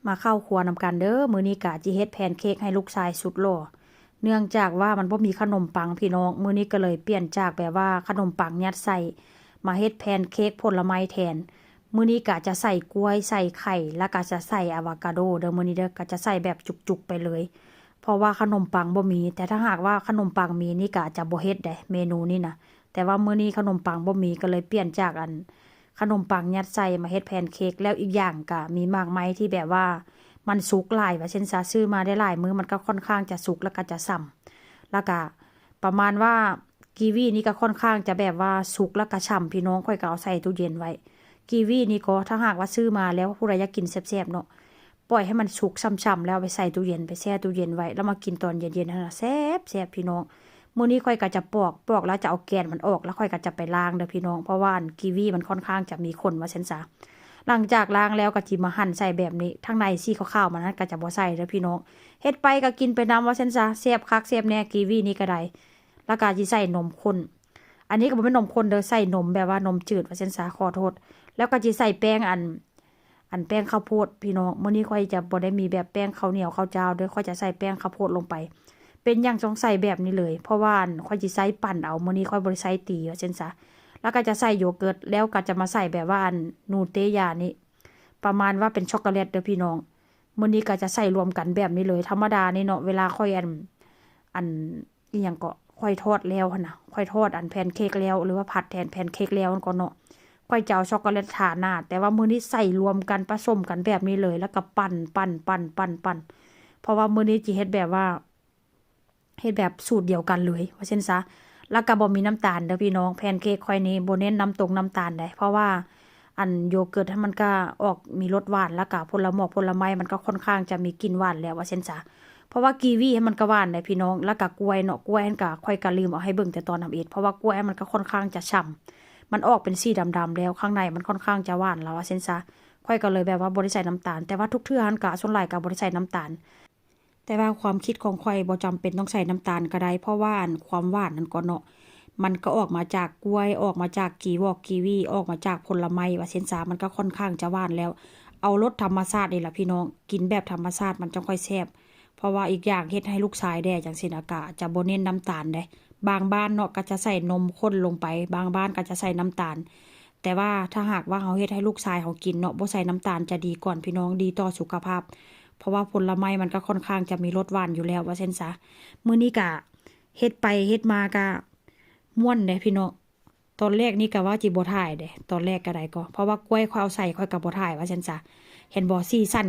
มาเข้าครัวนำกันเด้อมื้อนี้กะจิเฮ็ดแพนเค้กให้ลูกชายสุดหล่อเนื่องจากว่ามันบ่มีขนมปังพี่น้องมื้อนี้ก็เลยเปลี่ยนจากแบบว่าขนมปังยัดใส่มาเฮ็ดแพนเค้กผลไม้แทนมื้อนี้กะจะใส่กล้วยใส่ไข่แล้วก็จะใส่อะโวคาโดเด้อมื้อนี้เด้อก็จะใส่แบบจุกๆไปเลยเพราะว่าขนมปังบ่มีแต่ถ้าหากว่าขนมปังมีนี่กะจะบ่เฮ็ดได้เมนูนี้นะแต่ว่ามื้อนี้ขนมปังบ่มีก็เลยเปลี่ยนจากขนมปังยัดใส่มาเฮ็ดแพนเค้กแล้วอีกอย่างก็มีมากไม้ที่แบบว่ามันสุกหลายว่าเช่นซาซื้อมาได้หลายมื้อมันก็ค่อนข้างจะสุกแล้วก็จะส่ำแล้วก็ประมาณว่ากีวีนี่ก็ค่อนข้างจะแบบว่าสุกแล้วก็ฉ่ำพี่น้องค่อยก็เอาใส่ตู้เย็นไว้กีวีนี่ก็ถ้าหากว่าซื้อมาแล้วผู้ใดอยากกินแซ่บๆเนาะปล่อยให้มันสุกช่ำๆแล้วไปใส่ตู้เย็นไปแช่ตู้เย็นไว้แล้วมากินตอนเย็นๆนั่นน่ะแซ่บๆพี่น้องมื้อนี้ค่อยก็จะปอกแล้วจะเอาแกนมันออกแล้วค่อยก็จะไปล้างเด้อพี่น้องเพราะว่ากีวีมันค่อนข้างจะมีขนว่าซั่นซะหลังจากล้างแล้วก็จิมาหั่นใส่แบบนี้ทั้งในสีขาวๆมันนั้นก็จะบ่ใส่เด้อพี่น้องเฮ็ดไปก็กินไปนำว่าซั่นซะแซ่บคักแซ่บแน่กีวีนี่ก็ได้แล้วก็สิใส่นมข้นอันนี้ก็บ่แม่นนมข้นเด้อใส่นมแบบว่านมจืดว่าซั่นซะขอโทษแล้วก็สิใส่แป้งแป้งข้าวโพดพี่น้องมื้อนี้ค่อยจะบ่ได้มีแบบแป้งข้าวเหนียวข้าวเจ้าเด้อค่อยจะใส่แป้งข้าวโพดลงไปเป็นอย่างต้องใส่แบบนี้เลยเพราะว่าค่อยสิใส่ปั่นเอามื้อนี้ค่อยบ่ได้ใส่ตีว่าซั่นซะแล้วก็จะใส่โยเกิร์ตแล้วก็จะมาใส่แบบว่านูเตยานี่ประมาณว่าเป็นช็อกโกแลตเด้อพี่น้องมื้อนี้ก็จะใส่รวมกันแบบนี้เลยธรรมดานี่เนาะเวลาค่อยอีหยังก็ค่อยทอดแล้วหั่นน่ะค่อยทอดแพนเค้กแล้วหรือว่าผัดแทนแพนเค้กแล้วก็เนาะค่อยจะเอาช็อกโกแลตทาหน้าแต่ว่ามื้อนี้ใส่รวมกันผสมกันแบบนี้เลยแล้วก็ปั่นเพราะว่ามื้อนี้จิเฮ็ดแบบว่าเฮ็ดแบบสูตรเดียวกันเลยว่าเช่นซะแล้วก็บ่มีน้ำตาลเด้อพี่น้องแพนเค้กค่อยนี้บ่เน้นน้ำตาลได้เพราะว่าโยเกิร์ตมันก็ออกมีรสหวานแล้วก็ผลไม้มันก็ค่อนข้างจะมีกลิ่นหวานแล้วว่าเช่นซะเพราะว่ากีวีมันก็หวานได้พี่น้องแล้วก็กล้วยเนาะกล้วยมันก็ค่อยก็ลืมเอาให้เบิ่งแต่ตอนทำเอ็ดเพราะว่ากล้วยมันก็ค่อนข้างจะฉ่ำมันออกเป็นสีดำๆแล้วข้างในมันค่อนข้างจะหวานแล้วว่าเช่นซะค่อยก็เลยแบบว่าบ่ได้ใส่น้ำตาลแต่ว่าทุกเทื่อหันก็ส่วนหลายก็บ่ได้ใส่น้ำตาลแต่ว่าความคิดของข่อยบ่จำเป็นต้องใส่น้ำตาลก็ได้เพราะว่าความหวานนั่นก็เนาะมันก็ออกมาจากกล้วยออกมาจากกีวีออกมาจากผลไม้ว่าเช่นซะมันก็ค่อนข้างจะหวานแล้วเอารสธรรมชาตินี่ล่ะพี่น้องกินแบบธรรมชาติมันจังค่อยแซ่บเพราะว่าอีกอย่างเฮ็ดให้ลูกชายได้จังซี่นะกะจะบ่เน้นน้ำตาลได้บางบ้านเนาะก็จะใส่นมข้นลงไปบางบ้านก็จะใส่น้ำตาลแต่ว่าถ้าหากว่าเฮาเฮ็ดให้ลูกชายเขากินเนาะบ่ใส่น้ำตาลจะดีก่อนพี่น้องดีต่อสุขภาพเพราะว่าผลไม้มันก็ค่อนข้างจะมีรสหวานอยู่แล้วว่าเช่นซะมื้อนี้กะเฮ็ดไปเฮ็ดมากะม่วนเด้พี่น้องตอนแรกนี่ก็ว่าจิบ่ถ่ายเด้ตอนแรกก็ได้ก็เพราะว่ากล้วยค่อยเอาใส่ค่อยก็บ่ถ่ายว่าเช่นซะเห็นบ่สีสัน